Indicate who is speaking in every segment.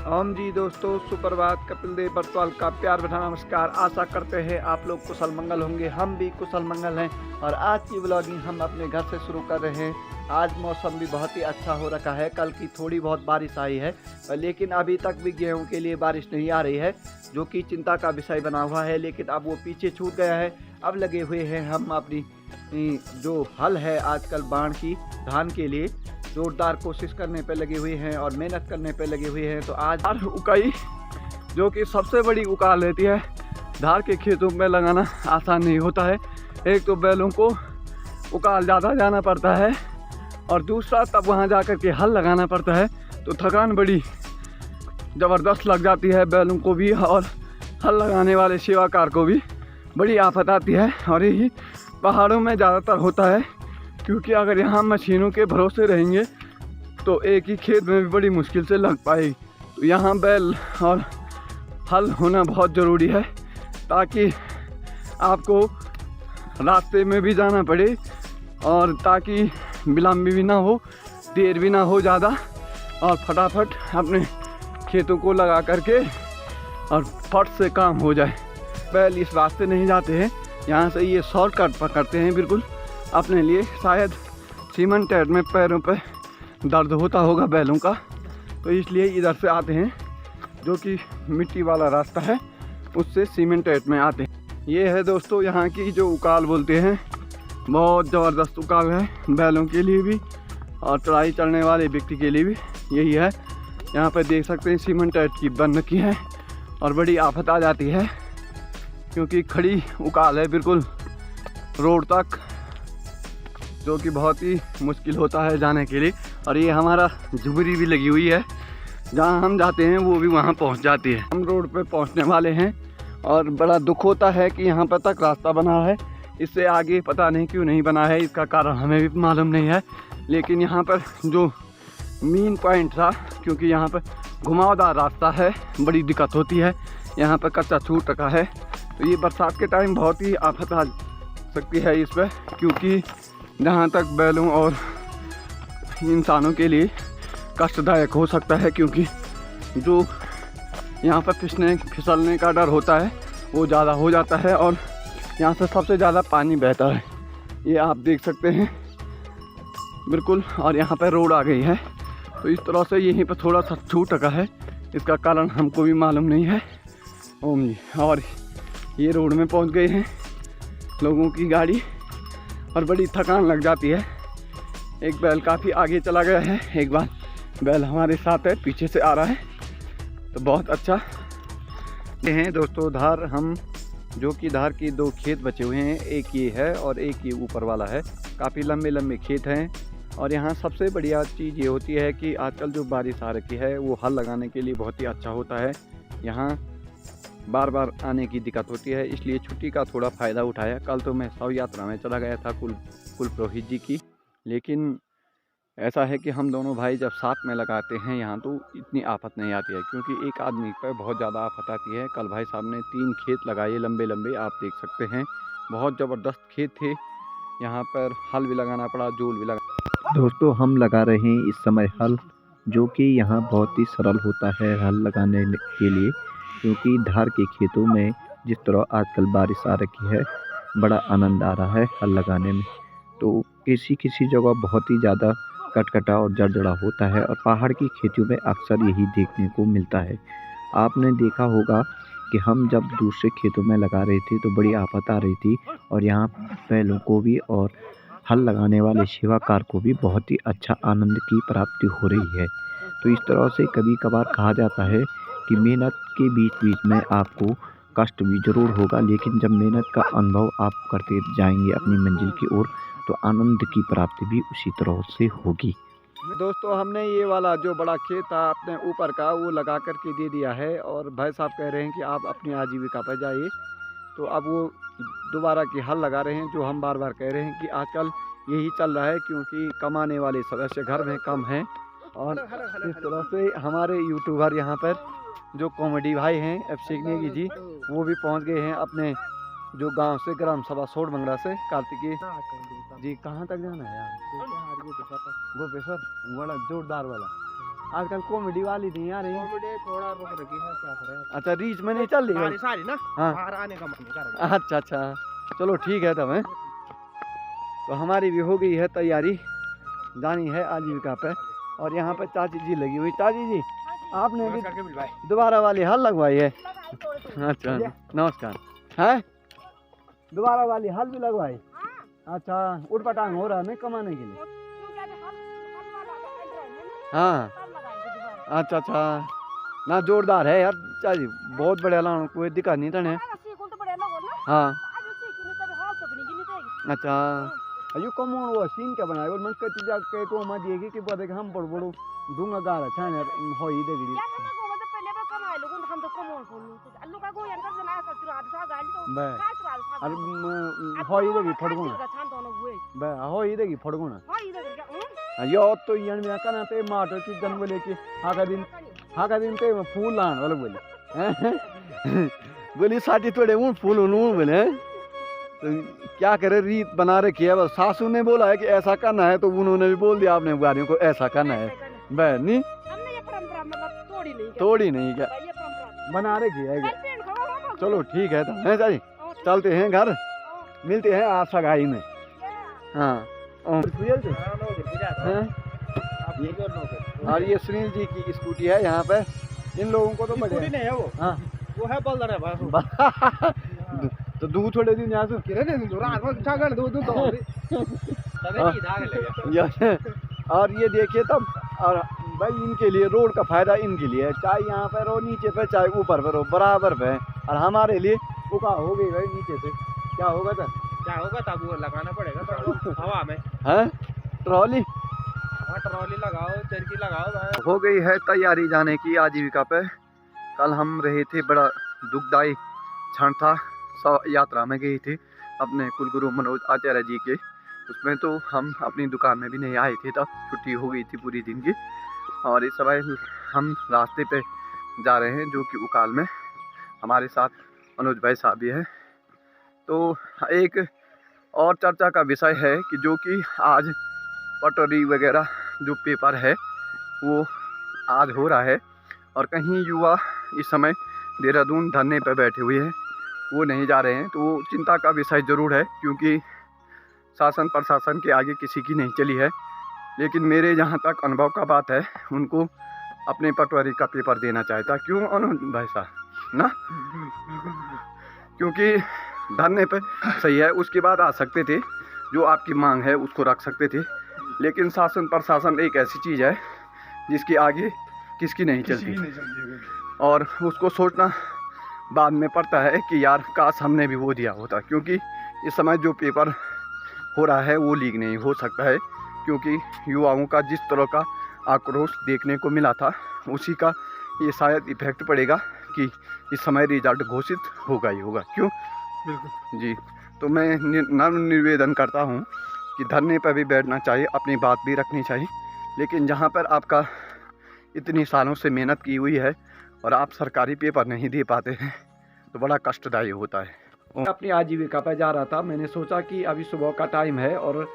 Speaker 1: ओम जी दोस्तों, सुप्रभात। कपिल देव बरतवाल का प्यार भरा नमस्कार। आशा करते हैं आप लोग कुशल मंगल होंगे। हम भी कुशल मंगल हैं और आज की व्लॉगिंग हम अपने घर से शुरू कर रहे हैं। आज मौसम भी बहुत ही अच्छा हो रखा है। कल की थोड़ी बहुत बारिश आई है, लेकिन अभी तक भी गेहूं के लिए बारिश नहीं आ रही है, जो कि चिंता का विषय बना हुआ है। लेकिन अब वो पीछे छूट गया है। अब लगे हुए हैं हम अपनी जो हल है आजकल बाढ़ की धान के लिए जोरदार कोशिश करने पे लगे हुए हैं और मेहनत करने पे लगे हुए हैं। तो आज हर उकाई जो कि सबसे बड़ी उकाल रहती है, धान के खेतों में लगाना आसान नहीं होता है। एक तो बैलों को उकाल ज़्यादा जाना पड़ता है और दूसरा तब वहाँ जाकर के हल लगाना पड़ता है, तो थकान बड़ी ज़बरदस्त लग जाती है बैलों को भी और हल लगाने वाले सेवाकार को भी बड़ी आफत आती है। और यही पहाड़ों में ज़्यादातर होता है, क्योंकि अगर यहाँ मशीनों के भरोसे रहेंगे तो एक ही खेत में भी बड़ी मुश्किल से लग पाएगी। तो यहाँ बैल और हल होना बहुत ज़रूरी है, ताकि आपको रास्ते में भी जाना पड़े और ताकि विलम्ब भी ना हो, देर भी ना हो ज़्यादा, और फटाफट अपने खेतों को लगा करके और फट से काम हो जाए। बैल इस रास्ते नहीं जाते हैं, यहाँ से ये शॉर्टकट पकड़ते हैं बिल्कुल अपने लिए। शायद सीमेंट टाइट में पैरों पे दर्द होता होगा बैलों का, तो इसलिए इधर से आते हैं, जो कि मिट्टी वाला रास्ता है, उससे सीमेंट टाइट में आते हैं। ये है दोस्तों यहाँ की जो उकाल बोलते हैं, बहुत ज़बरदस्त उकाल है बैलों के लिए भी और चढ़ाई चढ़ने वाले व्यक्ति के लिए भी। यही है, यहाँ पर देख सकते हैं सीमेंट टाइट की बन रखी है और बड़ी आफत आ जाती है, क्योंकि खड़ी उकाल है बिल्कुल रोड तक, जो कि बहुत ही मुश्किल होता है जाने के लिए। और ये हमारा झुबरी भी लगी हुई है, जहाँ हम जाते हैं वो भी वहाँ पहुँच जाती है। हम रोड पे पहुँचने वाले हैं और बड़ा दुख होता है कि यहाँ पर तक रास्ता बना है, इससे आगे पता नहीं क्यों नहीं बना है, इसका कारण हमें भी मालूम नहीं है। लेकिन यहाँ पर जो मेन पॉइंट था, क्योंकि यहाँ पर घुमावदार रास्ता है, बड़ी दिक्कत होती है, यहाँ पर कच्चा छूट रखा है। तो ये बरसात के टाइम बहुत ही आफत आ सकती है इस पर, क्योंकि जहाँ तक बैलों और इंसानों के लिए कष्टदायक हो सकता है, क्योंकि जो यहाँ पर फिसलने का डर होता है वो ज़्यादा हो जाता है और यहाँ से सबसे ज़्यादा पानी बहता है। ये आप देख सकते हैं बिल्कुल, और यहाँ पर रोड आ गई है, तो इस तरह से यहीं पर थोड़ा सा छूट रखा है, इसका कारण हमको भी मालूम नहीं है। ओम जी। और ये रोड में पहुँच गए हैं लोगों की गाड़ी और बड़ी थकान लग जाती है। एक बैल काफ़ी आगे चला गया है, एक बार बैल हमारे साथ है, पीछे से आ रहा है, तो बहुत अच्छा हैं दोस्तों। धार हम जो कि धार की दो खेत बचे हुए हैं, एक ये है और एक ये ऊपर वाला है। काफ़ी लंबे लंबे खेत हैं और यहाँ सबसे बढ़िया चीज़ ये होती है कि आजकल जो बारिश आ रखी है वो हल लगाने के लिए बहुत ही अच्छा होता है। यहाँ बार बार आने की दिक्कत होती है, इसलिए छुट्टी का थोड़ा फ़ायदा उठाया। कल तो मैं शव यात्रा में चला गया था कुल पुरोहित जी की, लेकिन ऐसा है कि हम दोनों भाई जब साथ में लगाते हैं यहाँ तो इतनी आफत नहीं आती है, क्योंकि एक आदमी पर बहुत ज़्यादा आफत आती है। कल भाई साहब ने 3 खेत लगाए लंबे लंबे, आप देख सकते हैं, बहुत ज़बरदस्त खेत थे। यहाँ पर हल भी लगाना पड़ा, जोल भी लगा।
Speaker 2: दोस्तों हम लगा रहे हैं इस समय हल, जो कि यहाँ बहुत ही सरल होता है हल लगाने के लिए, क्योंकि धार के खेतों में जिस तरह आजकल बारिश आ रखी है, बड़ा आनंद आ रहा है हल लगाने में। तो किसी किसी जगह बहुत ही ज़्यादा कटकटा और जड़जड़ा होता है और पहाड़ की खेतों में अक्सर यही देखने को मिलता है। आपने देखा होगा कि हम जब दूसरे खेतों में लगा रहे थे तो बड़ी आफत आ रही थी और यहाँ बैलों को भी और हल लगाने वाले सेवाकार को भी बहुत ही अच्छा आनंद की प्राप्ति हो रही है। तो इस तरह से कभी कभार कहा जाता है कि मेहनत के बीच बीच में आपको कष्ट भी ज़रूर होगा, लेकिन जब मेहनत का अनुभव आप करते जाएंगे अपनी मंजिल की ओर, तो आनंद की प्राप्ति भी उसी तरह से होगी।
Speaker 1: दोस्तों हमने ये वाला जो बड़ा खेत था अपने ऊपर का वो लगा करके दे दिया है और भाई साहब कह रहे हैं कि आप अपनी आजीविका पर जाइए। तो अब वो दोबारा की हल लगा रहे हैं, जो हम बार बार कह रहे हैं कि आजकल यही चल रहा है, क्योंकि कमाने वाले सदस्य घर में कम हैं। और इस तरह से हमारे यूट्यूबर यहाँ पर जो कॉमेडी भाई हैं एफसिग्नेगी जी, वो भी पहुँच गए हैं अपने जो गांव से, ग्राम सभा सोड़ मंगड़ा से। कार्तिकी जी कहाँ तक जाना है यार? गोपेश्वर बड़ा जोरदार वाला। आजकल कॉमेडी वाली नहीं आ रही।
Speaker 3: कॉमेडी थोड़ा रुक रखी है, क्या करें।
Speaker 1: अच्छा रीच में नहीं चल रही है।
Speaker 3: बारिश आ रही ना,
Speaker 1: हाँ।
Speaker 3: बाहर आने का मन नहीं कर रहा।
Speaker 1: अच्छा अच्छा, चलो ठीक है तब है। तो हमारी भी हो गई है तैयारी, जानी है आजीविका पे। और यहाँ पे चाची जी लगी हुई। चाची जी आपने भी
Speaker 3: नमस्कार कपिल भाई।
Speaker 1: दोबारा वाली हल लगवाई है? अच्छा नमस्कार। है दोबारा वाली हल भी लगवाई? अच्छा, उठ पटांग हो रहा है नहीं कमाने के लिए? हाँ अच्छा अच्छा, ना जोरदार है यार चाची, बहुत बढ़िया लाऊं, कोई दिक्कत नहीं तने। हाँ अच्छा, अयो कमोन वो सीन क्या बनाया? मन कति जा के को मत ये कि बोले कि हम बड़ बड़ो दूंगा गारा छाने हो ही देगी बे अरे हो ही देगी फड़गुना बे हो ही देगी फड़गुना यो तो यन में कना पे माटो की जन बोले कि हाका दिन पे फूल लान वाला बोले बोली साटी थोड़े उन फूल उन बोले। तो क्या करे, रीत बना रखी है। बस सासू ने बोला है कि ऐसा करना है तो उन्होंने भी बोल दिया आपने बुआरियों को ऐसा करना है। बहन नहीं तोड़ी नहीं क्या बना रखी है। चलो ठीक है तो है चाची, चलते हैं घर, मिलते हैं आज सगाई में। हाँ और ये सुनील जी की स्कूटी है यहाँ पे। इन लोगों को तो
Speaker 3: स्कूटी नहीं है वो।
Speaker 1: हाँ
Speaker 3: वो है बल्दर है बस।
Speaker 1: तो दूध थोड़े दिन यहाँ से
Speaker 3: किरे ने रात में छागल दूध तो तभी की दाग लगे।
Speaker 1: और ये देखिए तब, और भाई इनके लिए रोड का फायदा इनके लिए है, चाहे यहाँ पर हो नीचे पे चाहे ऊपर पर हो बराबर पे है। और हमारे लिए उका हो गई भाई नीचे से क्या होगा सर?
Speaker 3: क्या होगा तब वो लगाना पड़ेगा तो हवा में
Speaker 1: है ट्रॉली।
Speaker 3: हाँ ट्रॉली लगाओ, चरखी लगाओ भाई।
Speaker 1: हो गई है तैयारी जाने की आजीविका पे। कल हम रहे थे, बड़ा दुखदायी क्षण था। यात्रा में गई थी अपने कुलगुरु मनोज आचार्य जी के, उसमें तो हम अपनी दुकान में भी नहीं आए थे, तब छुट्टी हो गई थी पूरी दिन की। और इस समय हम रास्ते पे जा रहे हैं जो कि उकाल में, हमारे साथ मनोज भाई साहब भी हैं। तो एक और चर्चा का विषय है कि जो कि आज पटवारी वगैरह जो पेपर है वो आज हो रहा है, और कहीं युवा इस समय देहरादून धरने पर बैठे हुए हैं, वो नहीं जा रहे हैं। तो वो चिंता का विषय ज़रूर है, क्योंकि शासन प्रशासन के आगे किसी की नहीं चली है। लेकिन मेरे जहाँ तक अनुभव का बात है, उनको अपने पटवारी का पेपर देना चाहता। क्यों अनुज भाई साहब ना? क्योंकि धरने पे सही है, उसके बाद आ सकते थे, जो आपकी मांग है उसको रख सकते थे। लेकिन शासन प्रशासन एक ऐसी चीज़ है जिसके आगे किसकी नहीं चलती, और उसको सोचना बाद में पड़ता है कि यार काश हमने भी वो दिया होता। क्योंकि इस समय जो पेपर हो रहा है वो लीक नहीं हो सकता है, क्योंकि युवाओं का जिस तरह का आक्रोश देखने को मिला था, उसी का ये शायद इफेक्ट पड़ेगा कि इस समय रिजल्ट घोषित होगा ही होगा। क्यों? बिल्कुल जी। तो मैं नम्र निवेदन करता हूँ कि धरने पर भी बैठना चाहिए, अपनी बात भी रखनी चाहिए। लेकिन जहाँ पर आपका इतनी सालों से मेहनत की हुई है और आप सरकारी पेपर नहीं दे पाते हैं, तो बड़ा कष्टदायी होता है। अपनी आजीविका पर जा रहा था, मैंने सोचा कि अभी सुबह का टाइम है और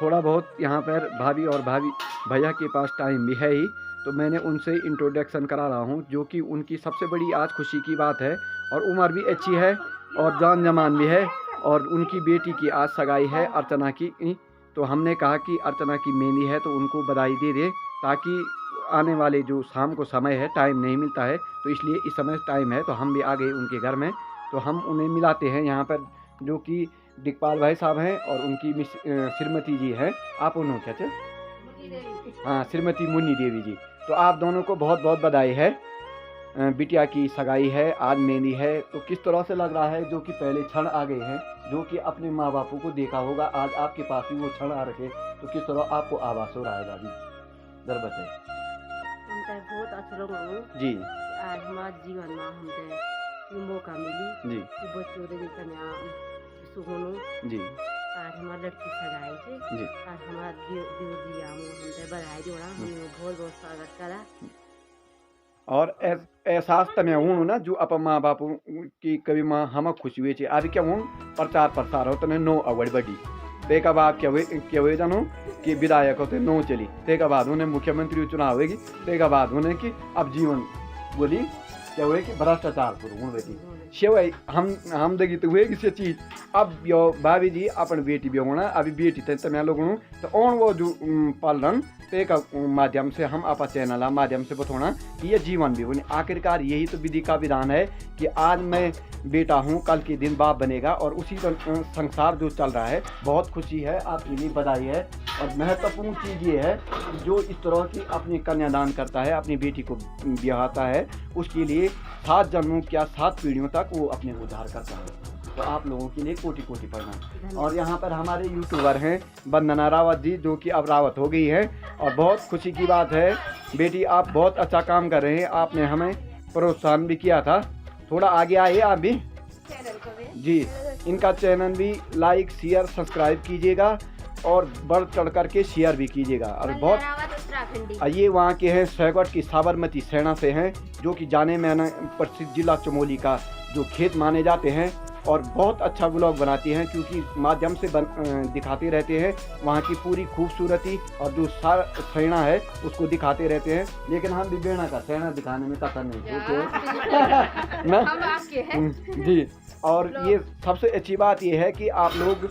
Speaker 1: थोड़ा बहुत यहाँ पर भाभी और भैया के पास टाइम भी है ही, तो मैंने उनसे इंट्रोडक्शन करा रहा हूँ, जो कि उनकी सबसे बड़ी आज खुशी की बात है। और उम्र भी अच्छी है और जान जमान भी है, और उनकी बेटी की आज सगाई है अर्चना की। तो हमने कहा कि अर्चना की मेहंदी है तो उनको बधाई दे दें, ताकि आने वाले जो शाम को समय है टाइम नहीं मिलता है, तो इसलिए इस समय टाइम है। तो हम भी आ गए उनके घर में, तो हम उन्हें मिलाते हैं यहाँ पर, जो कि दिखपाल भाई साहब हैं और उनकी श्रीमती जी हैं। आप उन्होंने क्या थे? हाँ, श्रीमती मुन्नी देवी जी। तो आप दोनों को बहुत बहुत बधाई है। बिटिया की सगाई है, आज मेहंदी है। तो किस तरह से लग रहा है, जो कि पहले क्षण आ गए हैं, जो कि अपने माँ बापों को देखा होगा, आज आपके पास भी वो क्षण आ रखे, तो किस तरह आपको आभास हो रहा है दादी? जर बताए।
Speaker 4: बहुत अच्छा लगा
Speaker 1: जी।
Speaker 4: आज हमारे जीवन में हमने मौका मिली
Speaker 1: जी
Speaker 4: कि बच्चों के कन्या सुगोनो
Speaker 1: जी।
Speaker 4: आज हमारे लड़की सगाई थे
Speaker 1: जी।
Speaker 4: आज हमारे देव जी आमो हमने बधाई जोड़ा, हमने बहुत बहुत स्वागत करा।
Speaker 1: और एहसास तमें हूँ ना, जो अपन माँ बापू की कभी माँ हम खुशी हुई आज क्या हूँ प्रचार प्रसार हो तने नो अवड़ बड़ी ते का बाप क्या हुए जानो कि विधायक होते नो चली तेका बाद उन्हें मुख्यमंत्री चुनाव होगी तेका बाद उन्हें कि अब जीवन बोली क्या हुए कि भ्रष्टाचार पूर्ण बेटी शेवाई हम देगी तो हुएगी से चीज अब यो भाभी जी अपन बेटी भी होना अभी बेटी थे तमें लोगों तो ऑन वो जो पालन ते का माध्यम से हम आपा चैनल माध्यम से बताना कि ये जीवन भी बने। आखिरकार यही तो विधि का विधान है कि आज मैं बेटा हूँ कल के दिन बाप बनेगा और उसी संसार जो चल रहा है। बहुत खुशी है, आपके लिए बधाई है। और महत्वपूर्ण चीज़ ये है जो इस तरह की अपनी कन्यादान करता है, अपनी बेटी को ब्याहता है, उसके लिए 7 जन्मों क्या 7 पीढ़ियों तक वो अपने उद्धार करता है। तो आप लोगों के लिए कोटि कोटि प्रणाम। और यहाँ पर हमारे यूट्यूबर हैं वंदना रावत जी, जो कि अब रावत हो गई है और बहुत खुशी की बात है। बेटी आप बहुत अच्छा काम कर रहे हैं, आपने हमें प्रोत्साहन भी किया था। थोड़ा आगे आइए आप भी जी, इनका चैनल भी लाइक शेयर सब्सक्राइब कीजिएगा और बढ़ चढ़ करके शेयर भी कीजिएगा। और बहुत ये वहाँ के हैं सहगट की साबरमती सेना से हैं, जो कि जाने माने प्रसिद्ध जिला चमोली का जो खेत माने जाते हैं और बहुत अच्छा ब्लॉग बनाती हैं, क्योंकि माध्यम से दिखाते रहते हैं वहाँ की पूरी खूबसूरती और जो सेना है उसको दिखाते रहते हैं। लेकिन हम भी बेड़ा का सेना दिखाने में कतर नहीं होते ना जी। और ये सबसे अच्छी बात ये है कि आप लोग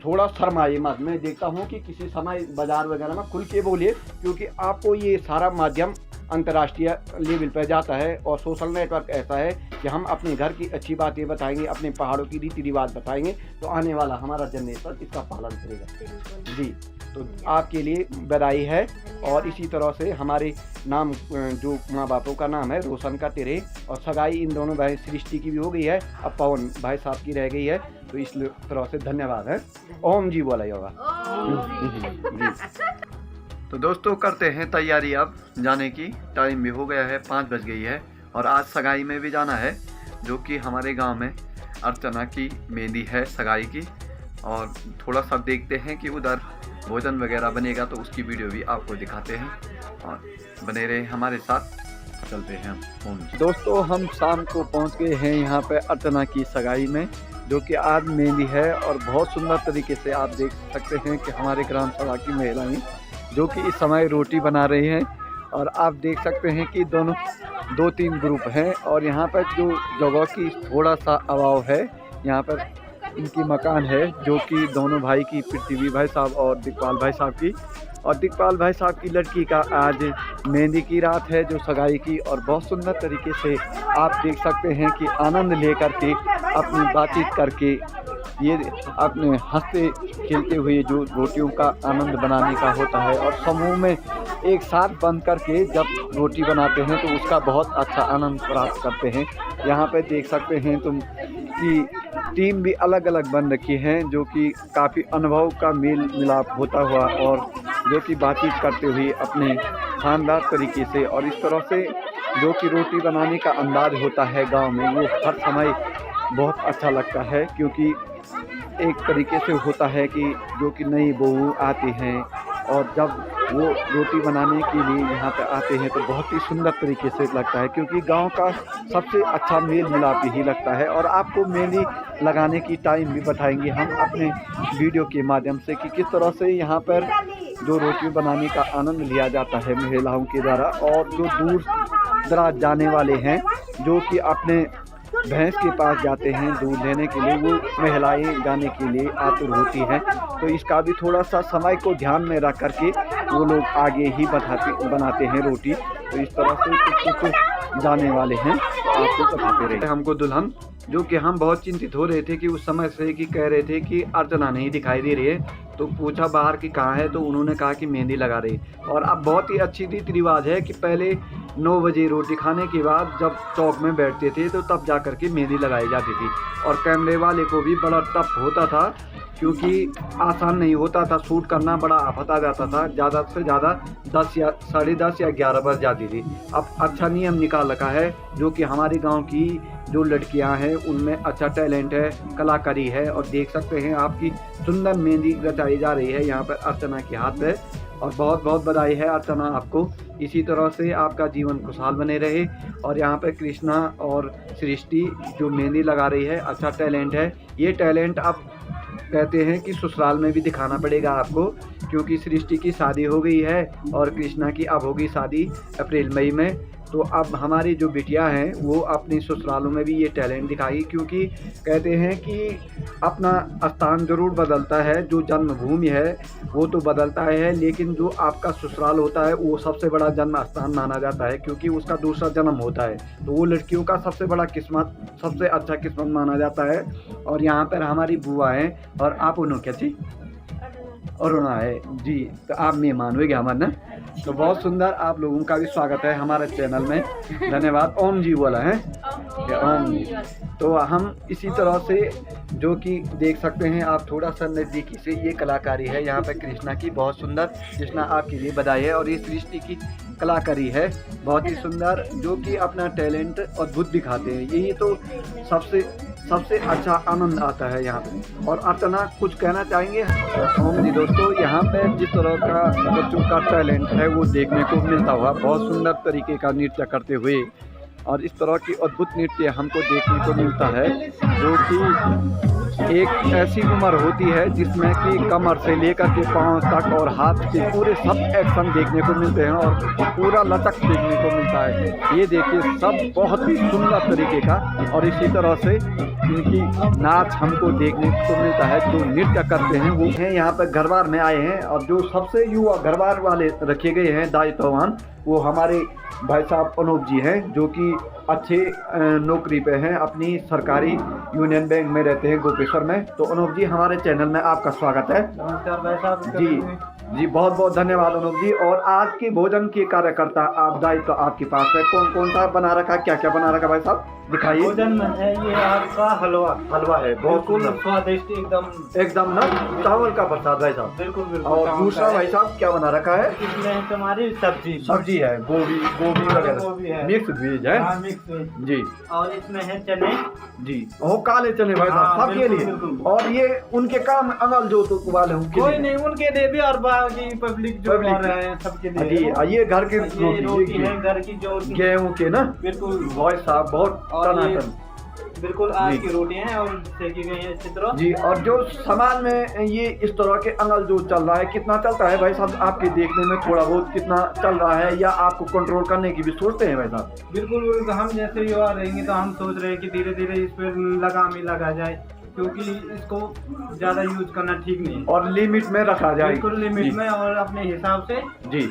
Speaker 1: थोड़ा शर्माइए मत। मैं देखता हूँ कि किसी समय बाजार वगैरह में खुल के बोलिए, क्योंकि आपको ये सारा माध्यम अंतर्राष्ट्रीय लेवल पर जाता है और सोशल नेटवर्क ऐसा है कि हम अपने घर की अच्छी बातें बताएंगे, अपने पहाड़ों की रीति रिवाज बताएंगे, तो आने वाला हमारा जनरेशन इसका पालन करेगा जी। तो आपके लिए बधाई है। और इसी तरह से हमारे नाम जो माँ बापों का नाम है रोशन का तेरे, और सगाई इन दोनों भाई सृष्टि की भी हो गई है, अब पवन भाई साहब की रह गई है। तो इस तरह से धन्यवाद है। ओम जी बोला होगा जी। तो दोस्तों करते हैं तैयारी अब जाने की, टाइम भी हो गया है, 5 बज गई है। और आज सगाई में भी जाना है, जो कि हमारे गांव में अर्चना की मेहंदी है सगाई की। और थोड़ा सा देखते हैं कि उधर भोजन वगैरह बनेगा, तो उसकी वीडियो भी आपको दिखाते हैं और बने रहे हमारे साथ। चलते हैं हम। दोस्तों हम शाम को पहुंच गए हैं यहाँ पे अर्चना की सगाई में, जो कि आज मेहंदी है। और बहुत सुंदर तरीके से आप देख सकते हैं कि हमारे ग्राम सभा की महिलाएं जो कि इस समय रोटी बना रही हैं। और आप देख सकते हैं कि दोनों 2-3 ग्रुप हैं। और यहाँ पर जो जगह की थोड़ा सा अभाव है, यहाँ पर इनकी मकान है, जो कि दोनों भाई की, पृथ्वी भाई साहब और दिकपाल भाई साहब की। और दिकपाल भाई साहब की लड़की का आज मेहंदी की रात है, जो सगाई की। और बहुत सुंदर तरीके से आप देख सकते हैं कि आनंद लेकर के, अपनी बातचीत करके, ये अपने हंसते खेलते हुए जो रोटियों का आनंद बनाने का होता है। और समूह में एक साथ बंध करके जब रोटी बनाते हैं तो उसका बहुत अच्छा आनंद प्राप्त करते हैं। यहाँ पे देख सकते हैं तुम कि टीम भी अलग अलग बन रखी हैं, जो कि काफ़ी अनुभव का मेल मिलाप होता हुआ और जो कि बातचीत करते हुए अपने शानदार तरीके से। और इस तरह से जो कि रोटी बनाने का अंदाज होता है गांव में, वो हर समय बहुत अच्छा लगता है। क्योंकि एक तरीके से होता है कि जो कि नई बहू आती हैं और जब वो रोटी बनाने के लिए यहाँ पे आते हैं तो बहुत ही सुंदर तरीके से लगता है, क्योंकि गांव का सबसे अच्छा मेल मिलाप ही लगता है। और आपको मेहंदी लगाने की टाइम भी बताएंगे हम अपने वीडियो के माध्यम से कि किस तरह से यहाँ पर जो रोटी बनाने का आनंद लिया जाता है महिलाओं के द्वारा। और जो दूर दराज जाने वाले हैं, जो कि अपने भैंस के पास जाते हैं दूध लेने के लिए, वो महिलाएं जाने के लिए आतुर होती हैं। तो इसका भी थोड़ा सा समय को ध्यान में रख करके वो लोग आगे ही बनाते हैं रोटी। तो इस तरह से कुछ जाने वाले हैं, तो आपको बताते रहे। हमको दुल्हन, जो कि हम बहुत चिंतित हो रहे थे कि उस समय से कि कह रहे थे कि अर्चना नहीं दिखाई दे रही है, तो पूछा बाहर की कहाँ है, तो उन्होंने कहा कि मेहंदी लगा रही। और अब बहुत ही अच्छी रीति रिवाज है कि पहले 9 बजे रोटी खाने के बाद जब चौक में बैठते थे तो तब जा कर के मेहंदी लगाई जाती थी। और कैमरे वाले को भी बड़ा टफ होता था, क्योंकि आसान नहीं होता था, शूट करना बड़ा आफत आ जाता था। ज़्यादा से ज़्यादा 10 या 10:30 या 11 बज जाती थी। अब अच्छा नियम निकाल रखा है, जो कि हमारे गांव की जो लड़कियां हैं उनमें अच्छा टैलेंट है, कलाकारी है। और देख सकते हैं आपकी सुंदर मेहंदी रचाई जा रही है यहाँ पर अर्चना के हाथ है। और बहुत बहुत बधाई है अर्चना आपको। इसी तरह से आपका जीवन खुशहाल बने रहे। और यहाँ पे कृष्णा और सृष्टि जो मेहंदी लगा रही है, अच्छा टैलेंट है। ये टैलेंट अब कहते हैं कि ससुराल में भी दिखाना पड़ेगा आपको, क्योंकि सृष्टि की शादी हो गई है और कृष्णा की अब होगी शादी अप्रैल मई में। तो अब हमारी जो बिटिया हैं वो अपनी ससुरालों में भी ये टैलेंट दिखाएगी, क्योंकि कहते हैं कि अपना स्थान ज़रूर बदलता है, जो जन्मभूमि है वो तो बदलता है, लेकिन जो आपका ससुराल होता है वो सबसे बड़ा जन्म स्थान माना जाता है, क्योंकि उसका दूसरा जन्म होता है। तो वो लड़कियों का सबसे बड़ा किस्मत, सबसे अच्छा किस्मत माना जाता है। और यहाँ पर हमारी बुआ हैं और आप उन्होंने क्या थी अरुणा है जी, तो आप मेहमान हुए हमारे ना। तो बहुत सुंदर, आप लोगों का भी स्वागत है हमारे चैनल में, धन्यवाद। ओम जी बोला है, ओम जी। तो हम इसी तरह से जो कि देख सकते हैं आप थोड़ा सा नज़दीकी से, ये कलाकारी है यहाँ पे कृष्णा की, बहुत सुंदर। कृष्णा आपके लिए बधाई है। और ये सृष्टि की कलाकारी है बहुत ही सुंदर, जो कि अपना टैलेंट अद्भुत दिखाते हैं। यही तो सबसे अच्छा आनंद आता है यहाँ पे। और अर्चना कुछ कहना चाहेंगे? ओम जी दोस्तों, यहाँ पे जिस तरह का बच्चों का टैलेंट है वो देखने को मिलता हुआ, बहुत सुंदर तरीके का नृत्य करते हुए, और इस तरह की अद्भुत नृत्य हमको देखने को मिलता है, जो कि एक ऐसी उम्र होती है जिसमें कि कमर से लेकर के पाँव तक और हाथ के पूरे सब एक्शन देखने को मिलते हैं और पूरा लचक देखने को मिलता है। ये देखिए सब बहुत ही सुंदर तरीके का, और इसी तरह से इनकी नाच हमको देखने को मिलता है। जो नृत्य करते हैं वो हैं यहाँ पर घरबार में आए हैं, और जो सबसे युवा घरबार वाले रखे गए हैं दायित्ववान, वो हमारे भाई साहब अनूप जी हैं, जो कि अच्छे नौकरी पे हैं, अपनी सरकारी यूनियन बैंक में रहते हैं गोपेश्वर में। तो अनूप जी, हमारे चैनल में आपका स्वागत है।
Speaker 3: नमस्कार भाई साहब
Speaker 1: जी जी, बहुत बहुत धन्यवाद अनूप जी। और आज के भोजन के कार्यकर्ता आप दायित्व आपके पास है, कौन कौन सा बना रखा, क्या क्या बना रखा भाई साहब, दिखाइए।
Speaker 3: भोजन में है ये आपका हलवा
Speaker 1: है, बहुत
Speaker 3: स्वादिष्ट
Speaker 1: एकदम ना, चावल का प्रसाद भाई साहब,
Speaker 3: बिल्कुल।
Speaker 1: और दूसरा भाई साहब क्या बना रखा है?
Speaker 3: इसमें हमारी सब्जी
Speaker 1: है, गोभी वगैरह, मिक्स वेज है जी।
Speaker 3: और इसमें है चने
Speaker 1: जी, वो काले चने भाई साहब सबके लिए। और ये उनके काम अमल जो तो वाले हों,
Speaker 3: कोई नहीं, उनके लिए भी, और बाकी पब्लिक जो आ रहे हैं सबके लिए।
Speaker 1: ये घर की
Speaker 3: रोटी है, घर की जो
Speaker 1: गेहूं के ना,
Speaker 3: बिल्कुल
Speaker 1: भाई साहब बहुत टनाटन,
Speaker 3: बिल्कुल आज की रोटी है और सेकी गई है अच्छी तरह
Speaker 1: जी। और जो सामान में ये इस तरह के अंगल जो चल रहा है, कितना चलता है भाई साहब आपके देखने में, थोड़ा बहुत कितना चल रहा है, या आपको कंट्रोल करने की भी सोचते हैं भाई साहब?
Speaker 3: बिल्कुल, हम जैसे युवा रहेंगे तो हम सोच रहे हैं कि धीरे धीरे इस पर लगाम ही लगा जाए, क्योंकि इसको ज्यादा यूज करना ठीक नहीं है,
Speaker 1: और लिमिट में रखा जाए,
Speaker 3: बिल्कुल लिमिट में और अपने हिसाब से
Speaker 1: जी।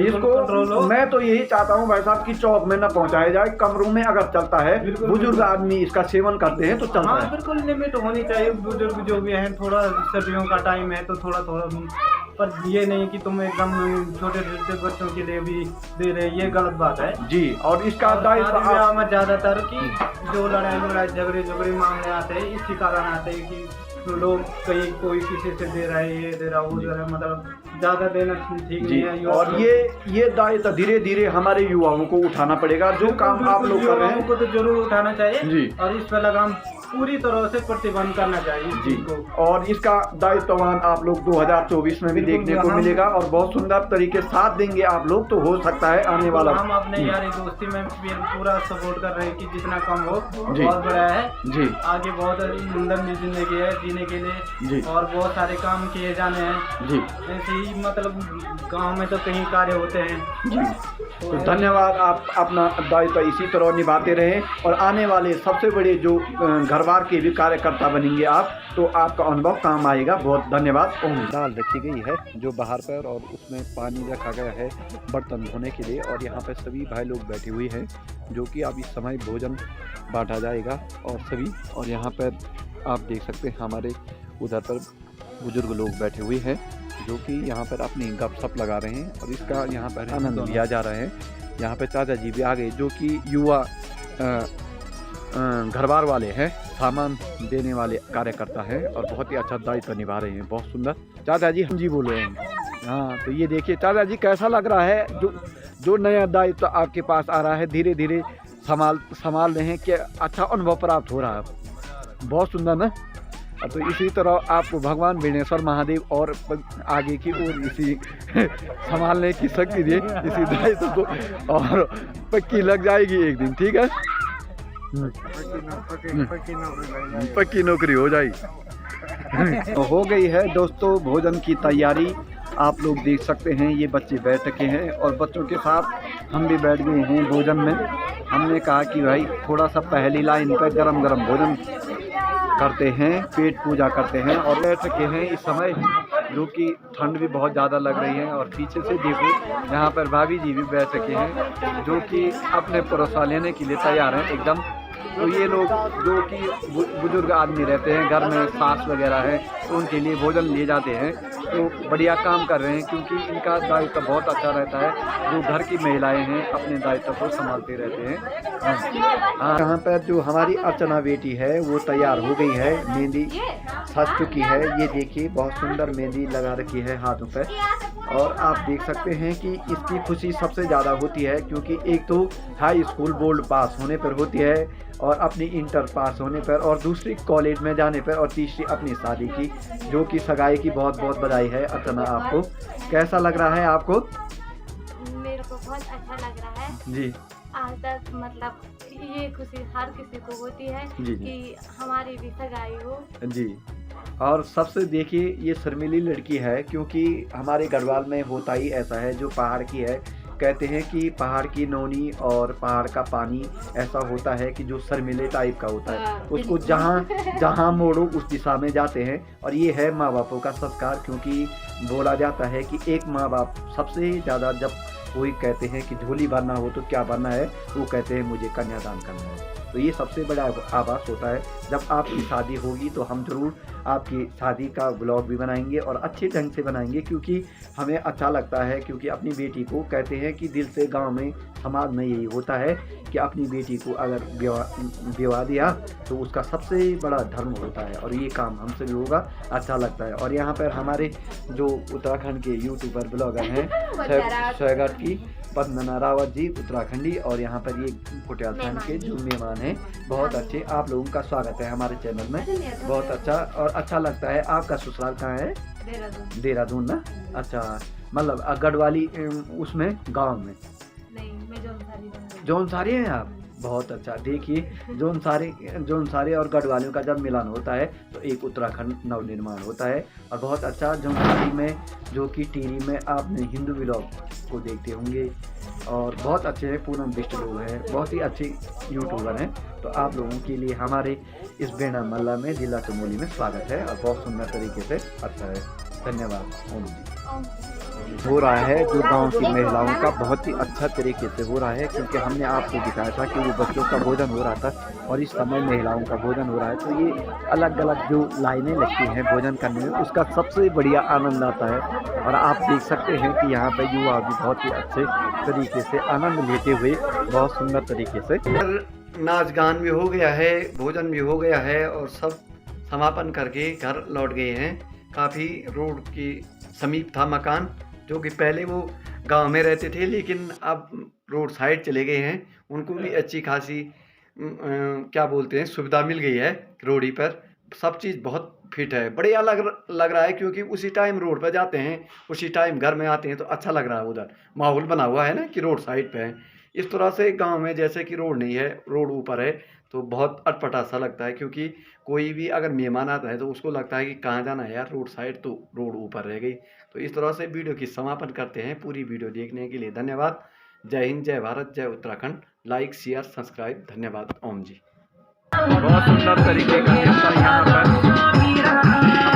Speaker 1: इसको मैं तो यही चाहता हूँ भाई साहब कि चौक में न पहुँचाया जाए, कमरों में अगर चलता है, बुजुर्ग आदमी इसका सेवन करते हैं तो चलता है,
Speaker 3: बिल्कुल लिमिट होनी चाहिए। बुजुर्ग जो भी हैं, थोड़ा सर्दियों का टाइम है तो थोड़ा पर ये नहीं कि तुम एकदम छोटे छोटे बच्चों के लिए भी दे रहे, ये गलत बात है
Speaker 1: जी। और इसका दायित्व
Speaker 3: में ज्यादातर की जो लड़ाई झगड़े मामले आते हैं, इसी कारण आते हैं कि लोग कहीं कोई किसी से दे रहा है, ये दे रहा, वो दे रहा, मतलब ज्यादा देना ठीक नहीं है।
Speaker 1: और ये दायित्व धीरे धीरे हमारे युवाओं को उठाना पड़ेगा, जो काम आप लोग कर रहे हैं
Speaker 3: को तो जरूर उठाना चाहिए
Speaker 1: जी,
Speaker 3: और इस पर लगाम पूरी तरह से प्रतिबंध करना चाहिए
Speaker 1: जी को। और इसका दायित्ववान आप लोग 2024 में भी देखने को मिलेगा, और बहुत सुंदर तरीके साथ देंगे आप लोग, तो हो सकता है आने वाला।
Speaker 3: हम अपने यारी दोस्ती में पूरा सपोर्ट कर रहे हैं कि जितना कम हो बहुत बड़ा है जी, आगे बहुत लंबी जिंदगी है जीने के लिए जी, और बहुत सारे काम किए जाने हैं जी। ऐसे ही मतलब गांव में तो कहीं कार्य होते हैं जी।
Speaker 1: तो धन्यवाद, आप अपना दायित्व इसी तरह निभाते रहें, और आने वाले सबसे बड़े जो घरबार के भी कार्यकर्ता बनेंगे आप, तो आपका अनुभव काम आएगा। बहुत धन्यवाद। दाल रखी गई है जो बाहर पर, और उसमें पानी रखा गया है बर्तन धोने के लिए, और यहाँ पर सभी भाई लोग बैठे हुए हैं, जो कि अब इस समय भोजन बांटा जाएगा और सभी। और यहाँ पर आप देख सकते हैं हमारे उधर पर बुजुर्ग लोग बैठे हुए हैं, जो कि यहाँ पर अपनी गपशप लगा रहे हैं, और इसका यहाँ पर आनंद लिया जा रहा है। यहाँ पर चाचा जी भी आ गए, जो कि युवा घरबार वाले हैं, सामान देने वाले कार्यकर्ता हैं, और बहुत ही अच्छा दायित्व निभा रहे हैं। बहुत सुंदर चाचा जी, हम जी बोल रहे हैं। हाँ, तो ये देखिए चाचा जी, कैसा लग रहा है जो नया दायित्व आपके पास आ रहा है, धीरे धीरे संभाल रहे हैं, कि अच्छा अनुभव प्राप्त हो रहा है? बहुत सुंदर ना। तो इसी तरह आपको भगवान विघ्नेश्वर महादेव और आगे की ओर इसी संभालने की शक्ति दे, इसी दायित्व को, और पक्की लग जाएगी एक दिन, ठीक है, पक्की नौकरी हो जाएगी। हो गई है दोस्तों भोजन की तैयारी। आप लोग देख सकते हैं ये बच्चे बैठ के हैं और बच्चों के साथ हम भी बैठ गए हैं भोजन में। हमने कहा कि भाई थोड़ा सा पहली लाइन पर गरम गरम भोजन करते हैं, पेट पूजा करते हैं और बैठ के हैं इस समय, जो कि ठंड भी बहुत ज़्यादा लग रही है। और पीछे से देखो यहाँ पर भाभी जी भी बैठ के हैं, जो कि अपने परोसा लेने के लिए तैयार हैं एकदम। तो ये लोग जो कि बुजुर्ग आदमी रहते हैं घर में, सास वगैरह है, तो उनके लिए भोजन लिए जाते हैं। तो बढ़िया काम कर रहे हैं क्योंकि इनका दायित्व बहुत अच्छा रहता है। जो घर की महिलाएं हैं अपने दायित्व को संभालते रहते हैं। यहाँ पर जो हमारी अर्चना बेटी है वो तैयार हो गई है, मेहंदी सज चुकी है। ये देखिए बहुत सुंदर मेहंदी लगा रखी है हाथों पर। और आप देख सकते हैं कि इसकी खुशी सबसे ज़्यादा होती है क्योंकि एक तो हाई स्कूल बोर्ड पास होने पर होती है और अपनी इंटर पास होने पर, और दूसरी कॉलेज में जाने पर, और तीसरी अपनी शादी की, जो कि सगाई की बहुत बहुत बधाई है। अर्चना आपको कैसा लग रहा है? आपको?
Speaker 5: मेरे को बहुत अच्छा लग रहा है
Speaker 1: जी।
Speaker 5: आज तक मतलब ये खुशी हर किसी को होती है
Speaker 1: जी।
Speaker 5: कि हमारी भी सगाई हो।
Speaker 1: जी। और सबसे देखिए ये शर्मीली लड़की है क्योंकि हमारे गढ़वाल में होता ही ऐसा है, जो पहाड़ की है। कहते हैं कि पहाड़ की नौनी और पहाड़ का पानी ऐसा होता है कि जो शर्मीले टाइप का होता है, उसको जहाँ मोड़ो उस दिशा में जाते हैं। और ये है माँ बापों का संस्कार, क्योंकि बोला जाता है कि एक माँ बाप सबसे ज़्यादा, जब कोई कहते हैं कि झोली भरना हो तो क्या भरना है, वो कहते हैं मुझे कन्यादान करना है। तो ये सबसे बड़ा आभास होता है। जब आपकी शादी होगी तो हम ज़रूर आपकी शादी का ब्लॉग भी बनाएंगे और अच्छे ढंग से बनाएंगे, क्योंकि हमें अच्छा लगता है। क्योंकि अपनी बेटी को कहते हैं कि दिल से, गांव में समाज में यही होता है कि अपनी बेटी को अगर विवाह दिया तो उसका सबसे बड़ा धर्म होता है, और ये काम हमसे भी होगा, अच्छा लगता है। और यहाँ पर हमारे जो उत्तराखंड के यूट्यूबर ब्लॉगर हैं सोहगढ़ की वंदना रावत जी, उत्तराखंडी, और यहाँ पर ये कुटियाल थान के जो मेहमान हैं, बहुत अच्छे। आप लोगों का स्वागत है हमारे चैनल में, बहुत अच्छा और अच्छा लगता है। आपका ससुराल कहाँ है? देहरादून ना? अच्छा, मतलब गढ़वाली उसमें गांव में?
Speaker 5: नहीं, मैं
Speaker 1: जौनसारी हैं आप? बहुत अच्छा। देखिए जौनसारी और गढ़वालियों का जब मिलन होता है तो एक उत्तराखंड नवनिर्माण होता है। और बहुत अच्छा जौनसारी में, जो कि टीवी में आपने हिंदू व्लॉग को देखते होंगे, और बहुत अच्छे हैं, पूनम बिष्ट लोग हैं, बहुत ही अच्छे यूट्यूबर हैं। तो आप लोगों के लिए हमारे इस बेना मल्ला में, जिला चमोली में स्वागत है और बहुत सुंदर तरीके से अच्छा है। धन्यवाद। ओम जी। हो रहा है जो गांव की महिलाओं का बहुत ही अच्छा तरीके से हो रहा है, क्योंकि हमने आपको दिखाया था कि वो बच्चों का भोजन हो रहा था और इस समय महिलाओं का भोजन हो रहा है। तो ये अलग अलग जो लाइनें लगती हैं भोजन करने में, उसका सबसे बढ़िया आनंद आता है। और आप देख सकते हैं कि यहाँ पर युवा भी बहुत ही अच्छे तरीके से आनंद लेते हुए, बहुत सुंदर तरीके से नाच गान भी हो गया है, भोजन भी हो गया है, और सब समापन करके घर लौट गए हैं। काफ़ी रोड की समीप था मकान, जो कि पहले वो गांव में रहते थे लेकिन अब रोड साइड चले गए हैं। उनको भी अच्छी खासी क्या बोलते हैं, सुविधा मिल गई है रोड ही पर। सब चीज़ बहुत फिट है, बढ़िया लग रहा है, क्योंकि उसी टाइम रोड पर जाते हैं, उसी टाइम घर में आते हैं, तो अच्छा लग रहा है। उधर माहौल बना हुआ है ना कि रोड साइड पे है। इस तरह से गांव में जैसे कि रोड नहीं है, रोड ऊपर है, तो बहुत अटपटा सा लगता है। क्योंकि कोई भी अगर मेहमान आता है तो उसको लगता है कि कहाँ जाना है यार, रोड साइड, तो रोड ऊपर रह गई। तो इस तरह से वीडियो की समापन करते हैं। पूरी वीडियो देखने के लिए धन्यवाद। जय हिंद, जय भारत, जय उत्तराखंड। Like, share, subscribe. धन्यवाद। ओम जी। बहुत सुंदर तरीके का यहाँ पर